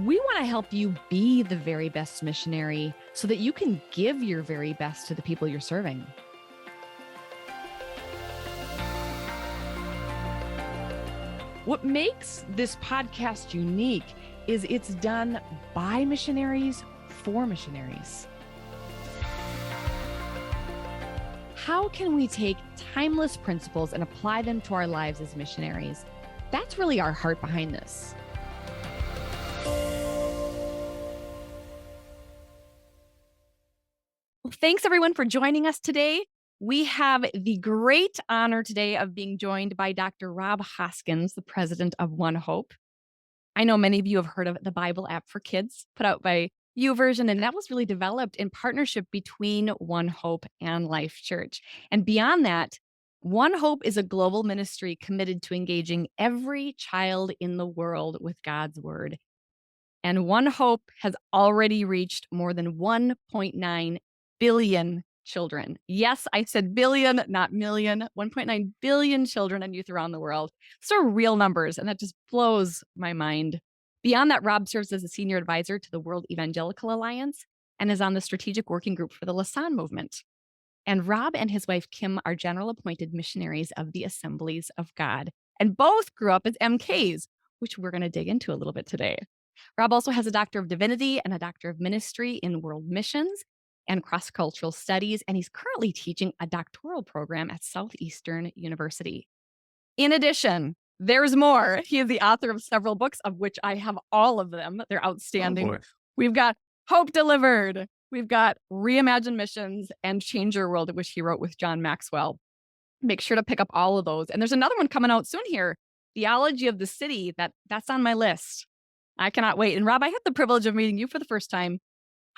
We want to help you be the very best missionary so that you can give your very best to the people you're serving. What makes this podcast unique is it's done by missionaries for missionaries. How can we take timeless principles and apply them to our lives as missionaries? That's really our heart behind this. Well, thanks everyone for joining us today. We have the great honor today of being joined by Dr. Rob Hoskins, the president of OneHope. I know many of you have heard of the Bible app for kids put out by YouVersion, and that was really developed in partnership between OneHope and Life Church. And beyond that, OneHope is a global ministry committed to engaging every child in the world with God's word. And OneHope has already reached more than 1.9 billion children. Yes, I said billion, not million. 1.9 billion children and youth around the world. Those are real numbers, and that just blows my mind. Beyond that, Rob serves as a senior advisor to the World Evangelical Alliance and is on the strategic working group for the Slaton movement. And Rob and his wife, Kim, are general appointed missionaries of the Assemblies of God, and both grew up as MKs, which we're going to dig into a little bit today. Rob also has a Doctor of Divinity and a Doctor of Ministry in World Missions and Cross-Cultural Studies, and he's currently teaching a doctoral program at Southeastern University. In addition, there's more. He is the author of several books, of which I have all of them. They're outstanding. We've got Hope Delivered. We've got Reimagine Missions and Change Your World, which he wrote with John Maxwell. Make sure to pick up all of those. And there's another one coming out soon here, Theology of the City. That's on my list. I cannot wait. And Rob, I had the privilege of meeting you for the first time.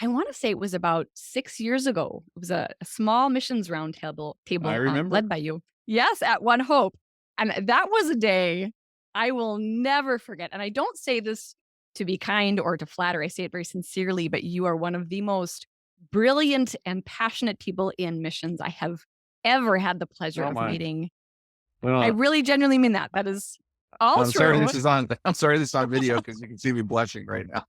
I want to say it was about 6 years ago. It was a small missions roundtable led by you. Yes, at OneHope. And that was a day I will never forget. And I don't say this to be kind or to flatter. I say it very sincerely, but you are one of the most brilliant and passionate people in missions I have ever had the pleasure of meeting. Well, I really genuinely mean that. That is all true. I'm sorry this is on video because you can see me blushing right now.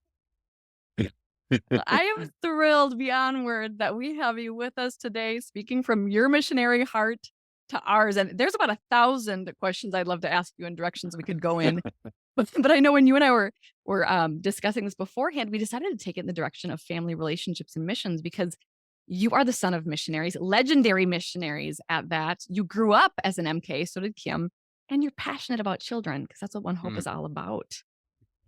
I am thrilled beyond word that we have you with us today, speaking from your missionary heart to ours. And there's about 1,000 questions I'd love to ask you and directions we could go in. But I know when you and I were discussing this beforehand, we decided to take it in the direction of family relationships and missions because you are the son of missionaries, legendary missionaries at that. You grew up as an MK, so did Kim, and you're passionate about children because that's what OneHope is all about.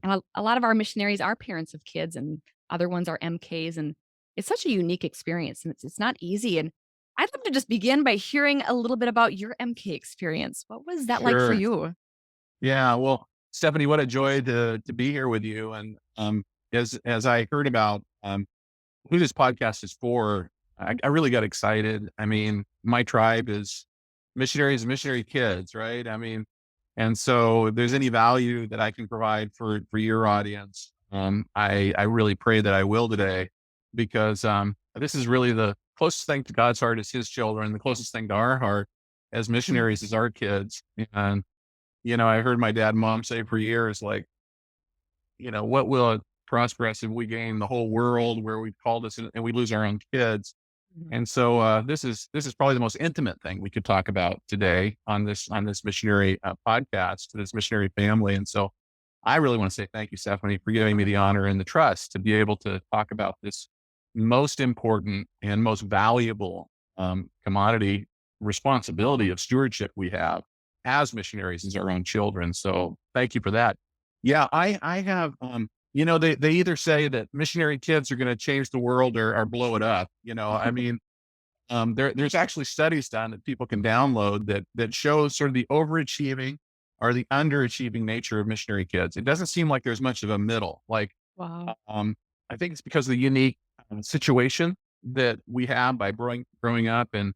And a lot of our missionaries are parents of kids, and other ones are MKs, and it's such a unique experience, and it's not easy. And I'd love to just begin by hearing a little bit about your MK experience. What was that like for you? Yeah, well, Stephanie, what a joy to be here with you. And as I heard about who this podcast is for, I really got excited. I mean, my tribe is missionaries and missionary kids, right? I mean, and so if there's any value that I can provide for your audience, I really pray that I will today, because this is really the closest thing to God's heart is his children. The closest thing to our heart as missionaries is our kids. And, I heard my dad and mom say for years, like, what will it prosper us if we gain the whole world where we've called us and we lose our own kids? And so this is probably the most intimate thing we could talk about today on this missionary podcast to this missionary family. And so I really want to say thank you, Stephanie, for giving me the honor and the trust to be able to talk about this most important and most valuable commodity responsibility of stewardship we have as missionaries as our own children. So thank you for that. Yeah, I have, they either say that missionary kids are going to change the world or blow it up. I mean, there's actually studies done that people can download that shows sort of the overachieving or the underachieving nature of missionary kids. It doesn't seem like there's much of a middle. Like, wow. I think it's because of the unique situation that we have by growing up in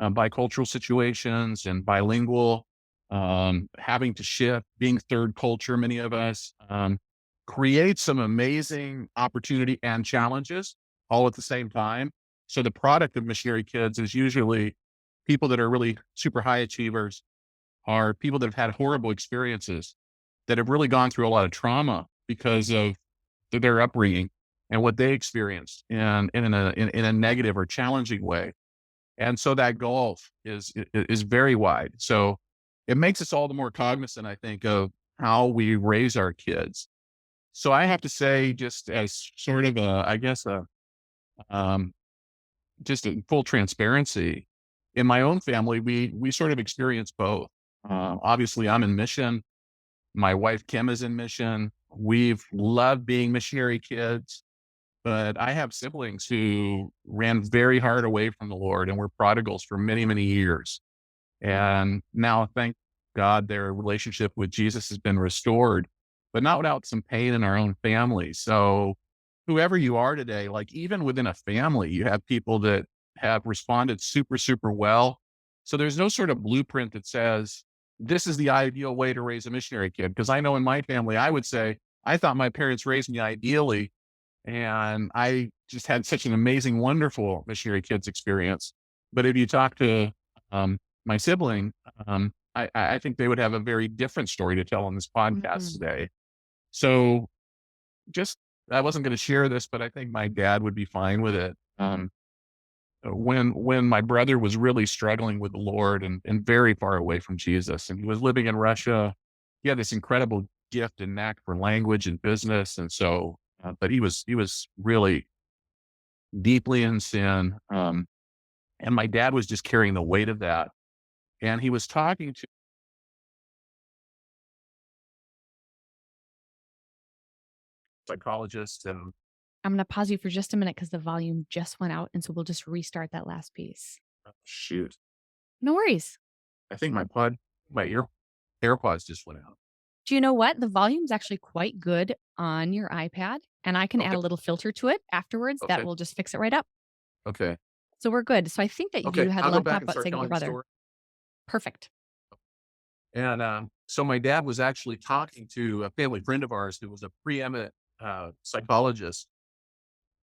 bicultural situations and bilingual, having to shift, being third culture, many of us, create some amazing opportunity and challenges all at the same time. So the product of missionary kids is usually people that are really super high achievers, are people that have had horrible experiences, that have really gone through a lot of trauma because of their upbringing and what they experienced and in a negative or challenging way. And so that gulf is very wide. So it makes us all the more cognizant, I think, of how we raise our kids. So I have to say, just as sort of I guess, um, just in full transparency, in my own family, we sort of experience both. Obviously, I'm in mission. My wife Kim is in mission. We've loved being missionary kids, but I have siblings who ran very hard away from the Lord and were prodigals for many, many years. And now, thank God, their relationship with Jesus has been restored, but not without some pain in our own family. So, whoever you are today, like even within a family, you have people that have responded super, super well. So, there's no sort of blueprint that says, this is the ideal way to raise a missionary kid. Because I know in my family, I would say, I thought my parents raised me ideally. And I just had such an amazing, wonderful missionary kids experience. But if you talk to my sibling, I think they would have a very different story to tell on this podcast Mhm. today. So just, I wasn't going to share this, but I think my dad would be fine with it. When my brother was really struggling with the Lord and very far away from Jesus, and he was living in Russia, he had this incredible gift and knack for language and business. And so, but he was really deeply in sin. And my dad was just carrying the weight of that. And he was talking to psychologists and I'm going to pause you for just a minute because the volume just went out. And so we'll just restart that last piece. shoot, No worries. I think my AirPods just went out. Do you know what? The volume's actually quite good on your iPad, and I can add Okay. a little filter to it afterwards that Okay. will just fix it right up. Okay. So we're good. So I think that you Okay. had I'll go left back off and but start saying your telling the brother. story. Perfect. And so my dad was actually talking to a family friend of ours who was a preeminent psychologist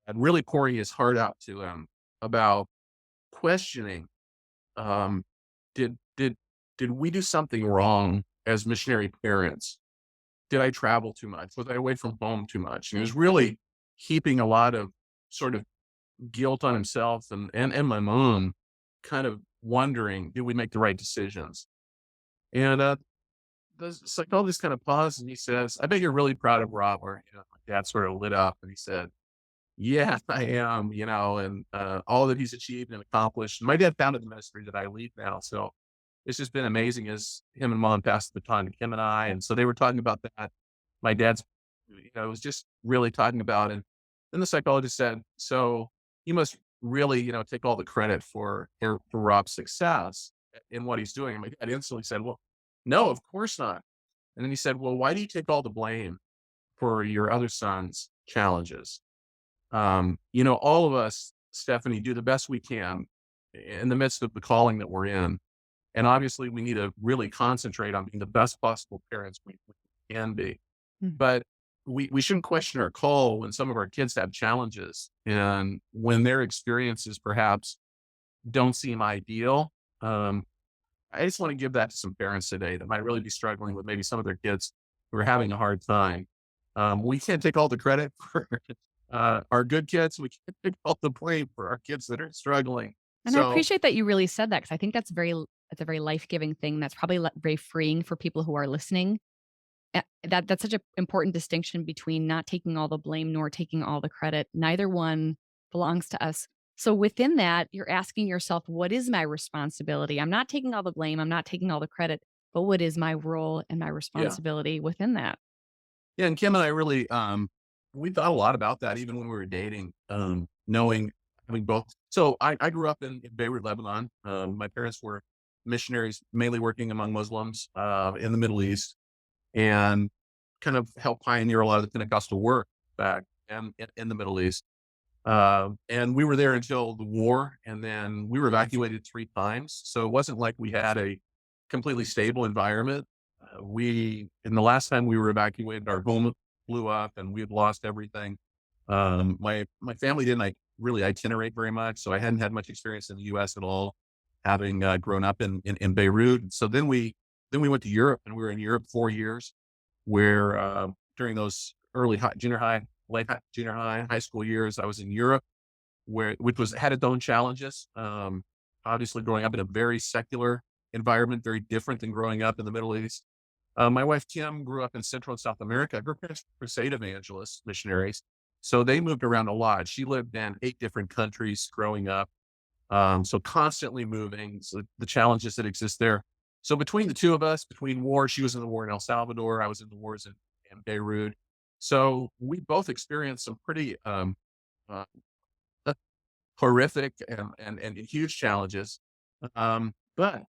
and really pouring his heart out to him about questioning, um, did did did we do something wrong as missionary parents? Did I travel too much? Was I away from home too much? And he was really heaping a lot of sort of guilt on himself and my mom, kind of wondering, did we make the right decisions? And the psychologist kind of paused and he says, I bet you're really proud of Rob. Or, my dad sort of lit up and he said, yeah, I am, and all that he's achieved and accomplished. My dad founded the ministry that I lead now. So it's just been amazing as him and mom passed the baton to Kim and I. And so they were talking about that. My dad's, was just really talking about it. And then the psychologist said, so you must really, take all the credit for Rob's success in what he's doing. And my dad instantly said, well, no, of course not. And then he said, well, why do you take all the blame for your other son's challenges? All of us, Stephanie, do the best we can in the midst of the calling that we're in. And obviously, we need to really concentrate on being the best possible parents we can be. Mm. But we shouldn't question our call when some of our kids have challenges and when their experiences perhaps don't seem ideal. I just want to give that to some parents today that might really be struggling with maybe some of their kids who are having a hard time. We can't take all the credit for our good kids. We can't take all the blame for our kids that are struggling. And I So, appreciate that you really said that because I think it's a very life-giving thing that's probably very freeing for people who are listening. That's such an important distinction between not taking all the blame nor taking all the credit. Neither one belongs to us. So within that, you're asking yourself, what is my responsibility? I'm not taking all the blame. I'm not taking all the credit, but what is my role and my yeah. responsibility within that? Yeah, and Kim and I really, we thought a lot about that even when we were dating, knowing having both. So I grew up in Beirut, Lebanon. My parents were missionaries, mainly working among Muslims in the Middle East, and kind of helped pioneer a lot of the Pentecostal work back in the Middle East. And we were there until the war, and then we were evacuated 3 times. So it wasn't like we had a completely stable environment. In the last time we were evacuated, our home blew up and we had lost everything. My family didn't like really itinerate very much. So I hadn't had much experience in the US at all, having grown up in Beirut. So then we went to Europe and we were in Europe 4 years where, during those early junior high junior high, high school years. I was in Europe, which was had its own challenges. Obviously, growing up in a very secular environment, very different than growing up in the Middle East. My wife Kim grew up in Central and South America. Her parents were crusade evangelists, missionaries, so they moved around a lot. She lived in 8 different countries growing up, so constantly moving. So the challenges that exist there. So between the two of us, between war, she was in the war in El Salvador, I was in the wars in Beirut. So we both experienced some pretty uh, horrific and huge challenges. But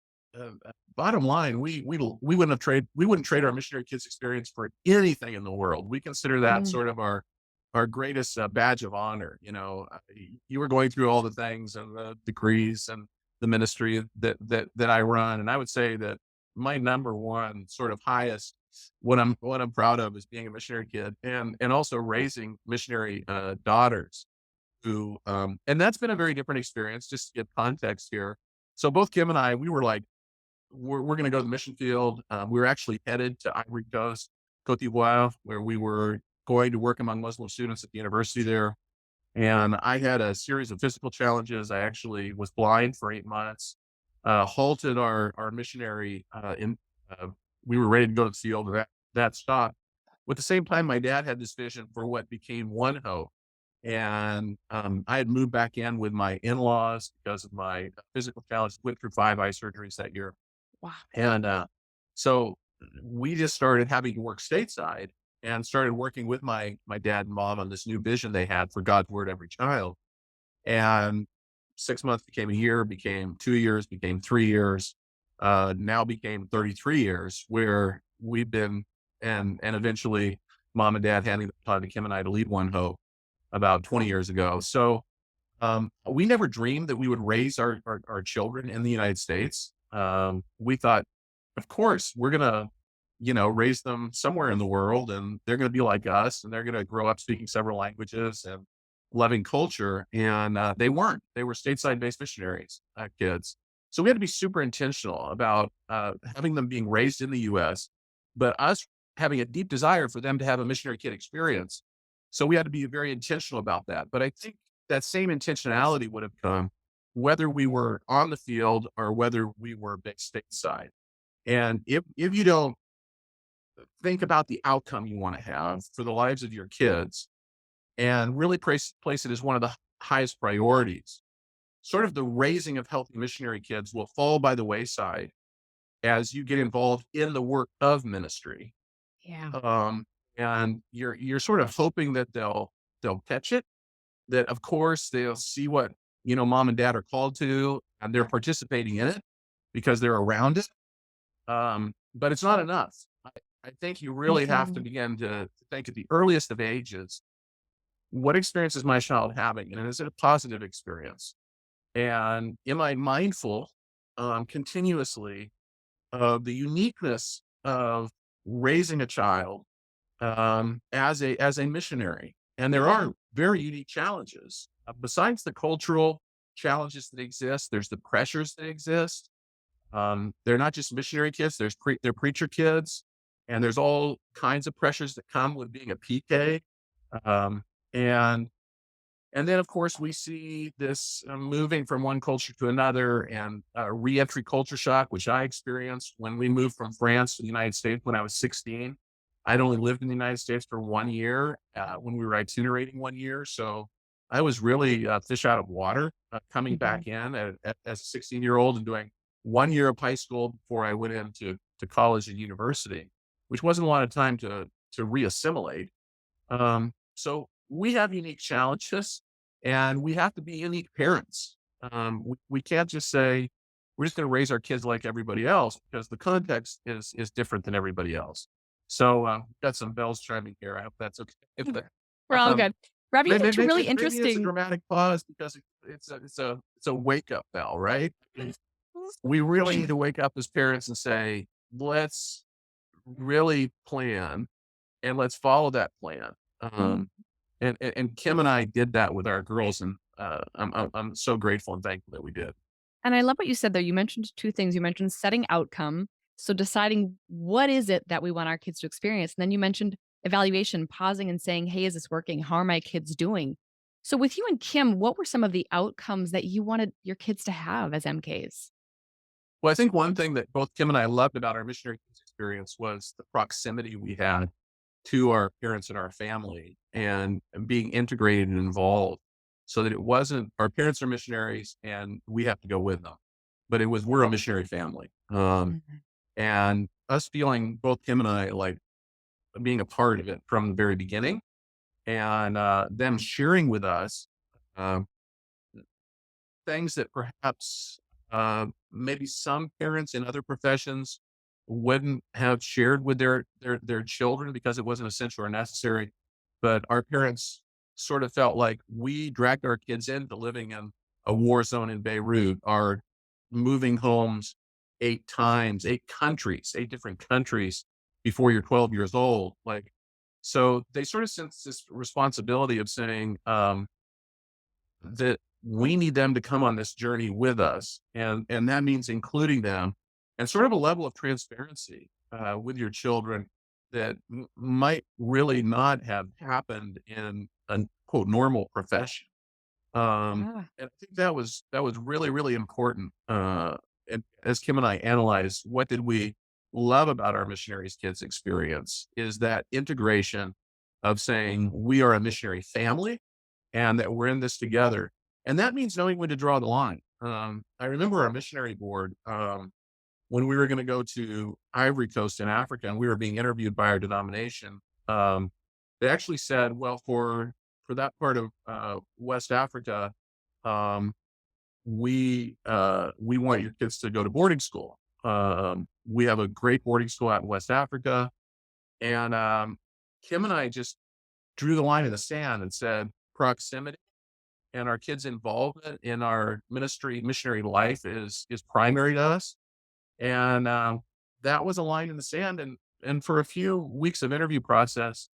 bottom line, we wouldn't trade our missionary kids experience for anything in the world. We consider that Mm, sort of our greatest badge of honor. You were going through all the things and the degrees and the ministry that I run, and I would say that my number one sort of highest what I'm proud of is being a missionary kid and also raising missionary daughters and that's been a very different experience, just to give context here. So both Kim and I, we were like, we're going to go to the mission field. We were actually headed to Ivory Coast, Cote d'Ivoire, where we were going to work among Muslim students at the university there. And I had a series of physical challenges. I actually was blind for 8 months, halted our missionary, we were ready to go to the field. That stopped. At the same time, my dad had this vision for what became OneHope. And I had moved back in with my in-laws because of my physical challenge, went through 5 eye surgeries that year. wow. And so we just started having to work stateside and started working with my dad and mom on this new vision they had for God's word every child. And 6 months became a year, became 2 years, became 3 years, now became 33 years where we've been and eventually mom and dad handing the baton to Kim and I to lead One Hope about 20 years ago. So we never dreamed that we would raise our children in the United States. We thought, of course, we're gonna, raise them somewhere in the world, and they're gonna be like us, and they're gonna grow up speaking several languages and loving culture. And they weren't. They were stateside-based missionaries, kids. So we had to be super intentional about having them being raised in the U.S., but us having a deep desire for them to have a missionary kid experience. So we had to be very intentional about that. But I think that same intentionality would have come whether we were on the field or whether we were based stateside. And if you don't think about the outcome you want to have for the lives of your kids and really place it as one of the highest priorities, sort of the raising of healthy missionary kids will fall by the wayside as you get involved in the work of ministry. Yeah. Um, and you're sort of hoping that they'll catch it, that of course they'll see what, mom and dad are called to, and they're participating in it because they're around it. But it's not enough. I think you really have to Mhm. begin to think at the earliest of ages, what experience is my child having? And is it a positive experience? And am I mindful continuously of the uniqueness of raising a child as a missionary? And there are very unique challenges. Besides the cultural challenges that exist, there's the pressures that exist. They're not just missionary kids, they're preacher kids, and there's all kinds of pressures that come with being a PK. Um, and and then, of course, we see this moving from one culture to another and reentry culture shock, which I experienced when we moved from France to the United States when I was 16. I'd only lived in the United States for 1 year when we were itinerating 1 year. So I was really fish out of water coming Mhm. back in as a 16-year-old and doing 1 year of high school before I went into college and university, which wasn't a lot of time to reassimilate. So we have unique challenges and we have to be unique parents. We can't just say we're just going to raise our kids like everybody else because the context is different than everybody else. So got some bells chiming here. I hope that's okay. But, We're all um, good. Rob, you said two really maybe it's a interesting. dramatic pause because it's a wake up bell, right? We really need to wake up as parents and say, let's really plan and let's follow that plan. Mhm. And Kim and I did that with our girls, and I'm so grateful and thankful that we did. And I love what you said there. You mentioned two things. You mentioned setting outcome, so deciding what is it that we want our kids to experience. And then you mentioned evaluation, pausing and saying, hey, is this working? How are my kids doing? So, with you and Kim, what were some of the outcomes that you wanted your kids to have as MKs? Well, I think one thing that both Kim and I loved about our missionary kids experience was the proximity we had to our parents and our family and being integrated and involved so that it wasn't our parents are missionaries and we have to go with them, but it was we're a missionary family. Mhm. And us feeling both Kim and I like being a part of it from the very beginning and them sharing with us um, things that perhaps maybe some parents in other professions wouldn't have shared with their children because it wasn't essential or necessary. But our parents sort of felt like we dragged our kids into living in a war zone in Beirut, are moving homes 8 times, 8 countries, 8 different countries before you're 12 years old. Like, so they sort of sense this responsibility of saying, that we need them to come on this journey with us, and that means including them and sort of a level of transparency with your children that might really not have happened in a quote normal profession. Yeah. And I think that was really really important. And as Kim and I analyzed, what did we love about our missionaries kids experience is that integration of saying we are a missionary family and that we're in this together. And that means knowing when to draw the line. I remember our missionary board when we were going to go to Ivory Coast in Africa, and we were being interviewed by our denomination. Um, they actually said, "Well, for that part of West Africa, um, we want your kids to go to boarding school. We have a great boarding school out in West Africa." And Kim and I just drew the line in the sand and said, proximity and our kids' involvement in our missionary life is primary to us. And that was a line in the sand. And for a few weeks of interview process,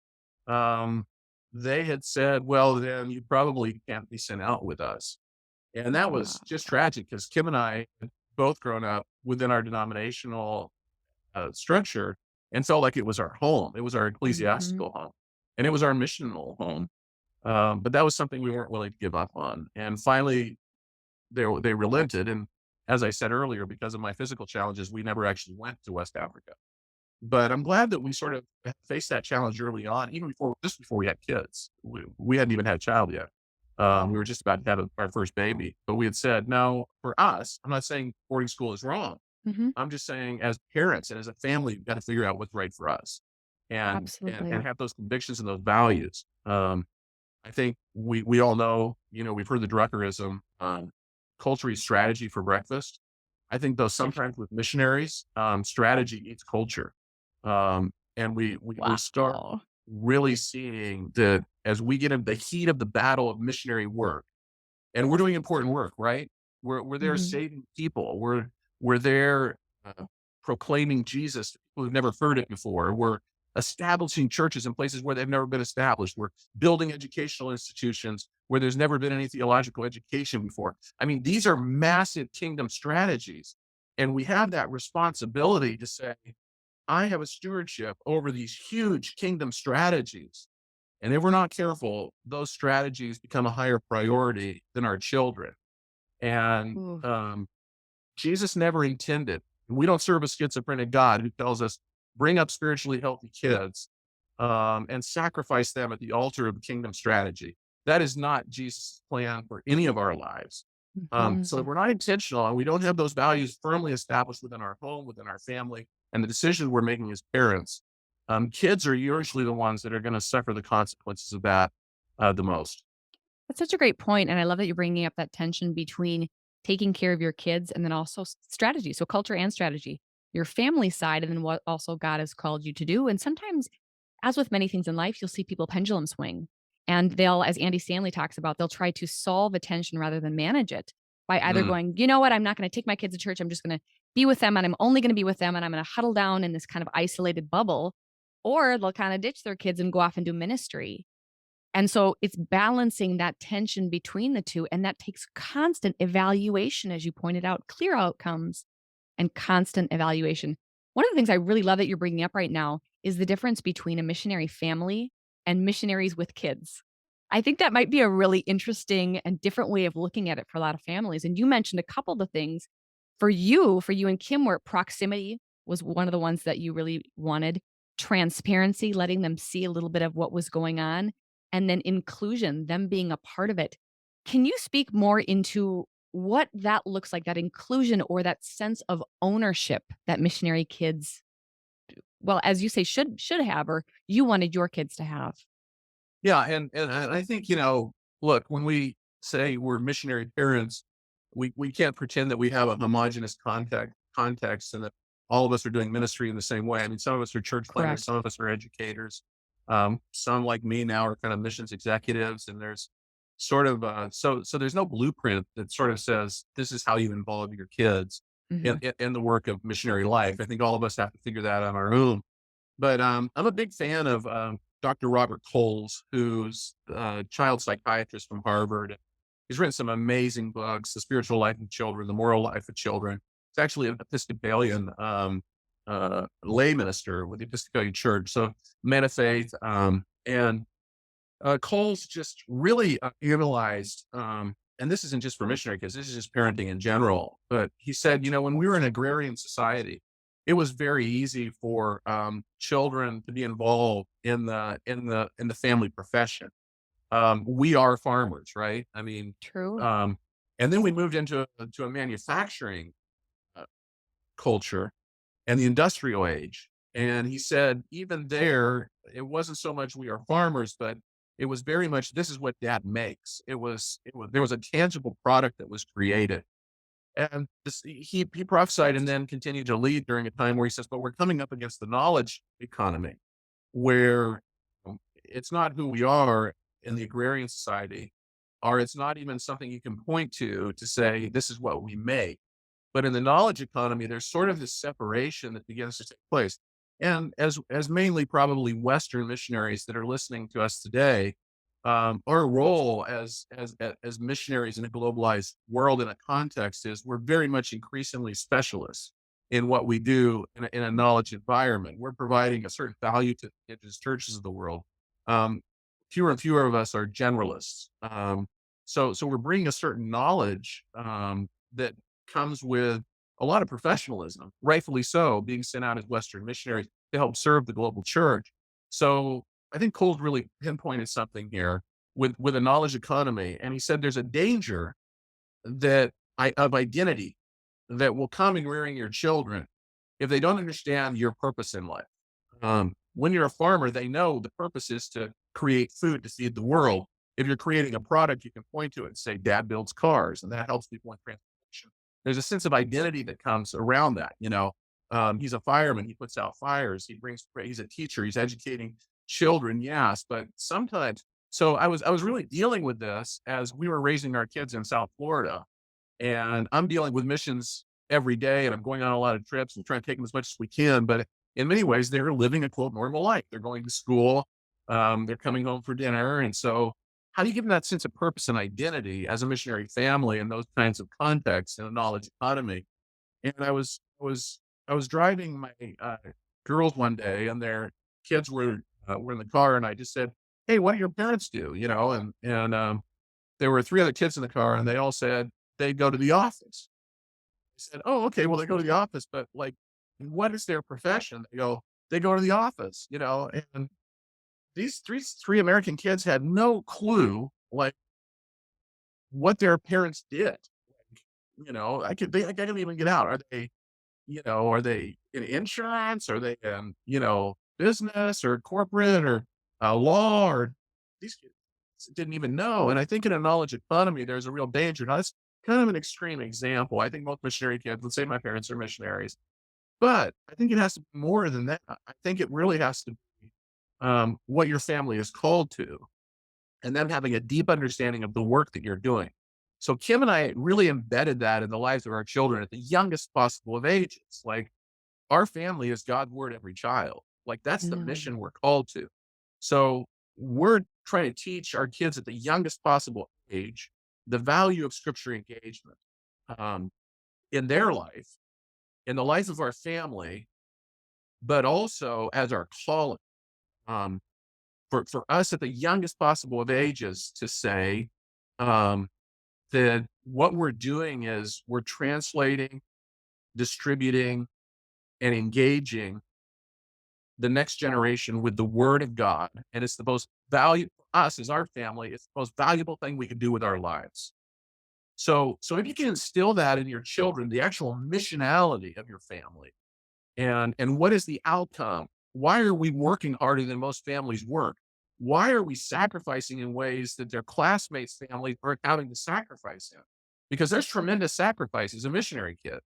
um, they had said, "Well, then you probably can't be sent out with us." And that was Wow. just tragic because Kim and I had both grown up within our denominational structure and felt like it was our home. It was our Mhm. ecclesiastical home, and it was our missional home. But that was something we weren't willing to give up on. And finally, they relented. And as I said earlier, because of my physical challenges, we never actually went to West Africa. But I'm glad that we sort of faced that challenge early on, even before we had kids. We hadn't even had a child yet. We were just about to have our first baby, but we had said, no, for us, I'm not saying boarding school is wrong. Mhm. I'm just saying as parents and as a family, we've got to figure out what's right for us and Absolutely. have those convictions and those values. I think we all know, we've heard the Druckerism, culture eats strategy for breakfast. I think though sometimes with missionaries, strategy eats culture. And we start Wow. really seeing that as we get in the heat of the battle of missionary work, and we're doing important work, right? We're there Mhm. saving people. We're there proclaiming Jesus to people who've never heard it before. We're establishing churches in places where they've never been established. We're building educational institutions where there's never been any theological education before. I mean, these are massive kingdom strategies. And we have that responsibility to say, I have a stewardship over these huge kingdom strategies. And if we're not careful, those strategies become a higher priority than our children. And Ooh. Jesus never intended. We don't serve a schizophrenic God who tells us bring up spiritually healthy kids and sacrifice them at the altar of the kingdom strategy. That is not Jesus' plan for any of our lives. So if Mhm. we're not intentional and we don't have those values firmly established within our home, within our family, and the decisions we're making as parents, kids are usually the ones that are going to suffer the consequences of that the most. That's such a great point, and I love that you're bringing up that tension between taking care of your kids and then also strategy, so culture and strategy, your family side, and then what also God has called you to do. And sometimes, as with many things in life, you'll see people pendulum swing, and they'll, as Andy Stanley talks about, they'll try to solve a tension rather than manage it by either Mm, going, you know what, I'm not going to take my kids to church. I'm just going to be with them, and I'm only going to be with them, and I'm going to huddle down in this kind of isolated bubble, or they'll kind of ditch their kids and go off and do ministry. And so it's balancing that tension between the two. And that takes constant evaluation, as you pointed out, clear outcomes and constant evaluation. One of the things I really love that you're bringing up right now is the difference between a missionary family and missionaries with kids. I think that might be a really interesting and different way of looking at it for a lot of families. And you mentioned a couple of the things for you and Kim, where proximity was one of the ones that you really wanted, transparency, letting them see a little bit of what was going on, and then inclusion, them being a part of it. Can you speak more into what that looks like, that inclusion or that sense of ownership that missionary kids, well, as you say, should have, or you wanted your kids to have? Yeah, and I think, look, when we say we're missionary parents, we can't pretend that we have a homogeneous context and that all of us are doing ministry in the same way. I mean, some of us are church planners, Correct. some of us are educators, some like me now are kind of missions executives, and there's sort of so there's no blueprint that sort of says this is how you involve your kids Mhm. in the work of missionary life. I think all of us have to figure that out on our own. But, I'm a big fan of, Dr. Robert Coles, who's a child psychiatrist from Harvard. He's written some amazing books, The Spiritual Life of Children, The Moral Life of Children. He's actually an Episcopalian, lay minister with the Episcopalian Church, so man of faith, and Coles just really, analyzed, and this isn't just for missionary kids, this is just parenting in general. But he said, when we were an agrarian society, it was very easy for children to be involved in the family profession. We are farmers, right? I mean, True. um, and then we moved into to a manufacturing uh, culture and the industrial age. And he said, even there, it wasn't so much we are farmers, but it was very much this is what dad makes. It was there was a tangible product that was created. And he prophesied and then continued to lead during a time where he says, but we're coming up against the knowledge economy where it's not who we are in the agrarian society, or it's not even something you can point to say, this is what we make. But in the knowledge economy, there's sort of this separation that begins to take place. And as mainly probably Western missionaries that are listening to us today, our role as missionaries in a globalized world in a context is we're very much increasingly specialists in what we do in a knowledge environment. We're providing a certain value to the indigenous churches of the world. Um, Fewer and fewer of us are generalists. So we're bringing a certain knowledge that comes with a lot of professionalism, rightfully so, being sent out as Western missionaries to help serve the global church. So I think Cole's really pinpointed something here with a knowledge economy. And he said there's a danger of identity that will come in rearing your children if they don't understand your purpose in life. When you're a farmer, they know the purpose is to create food to feed the world. If you're creating a product, you can point to it and say, Dad builds cars, and that helps people in transportation. There's a sense of identity that comes around that. He's a fireman, he puts out fires, he's a teacher, he's educating children, yes, but sometimes. So I was really dealing with this as we were raising our kids in South Florida, and I'm dealing with missions every day, and I'm going on a lot of trips and trying to take them as much as we can. But in many ways, they're living a quote normal life. They're going to school, they're coming home for dinner. And so, how do you give them that sense of purpose and identity as a missionary family in those kinds of contexts in a knowledge economy? And I was driving my girls one day, and their kids were in the car, and I just said, "Hey, what do your parents do?" And there were 3 other kids in the car, and they all said they go to the office. I said, "Oh, okay, well, they go to the office, but, like, what is their profession?" "They go to the office," and these three American kids had no clue, like, what their parents did. Like, I couldn't even get out. Are they in insurance? Are they in, business or corporate or, law, or these kids didn't even know. And I think in a knowledge economy, there's a real danger. Now, that's kind of an extreme example. I think most missionary kids, let's say my parents are missionaries, but I think it has to be more than that. I think it really has to be what your family is called to, and them having a deep understanding of the work that you're doing. So Kim and I really embedded that in the lives of our children at the youngest possible of ages. Like, our family is God's word every child. Like, that's the Mm. mission we're called to. So we're trying to teach our kids at the youngest possible age the value of scripture engagement um, in their life, in the life of our family, but also as our calling. Um, for us at the youngest possible of ages to say um, that what we're doing is we're translating, distributing, and engaging the next generation with the word of God. And it's the most valuable us as our family. It's the most valuable thing we can do with our lives. So if you can instill that in your children, the actual missionality of your family, and what is the outcome? Why are we working harder than most families work? Why are we sacrificing in ways that their classmates' families aren't having to sacrifice in? Because there's tremendous sacrifice as a missionary kid.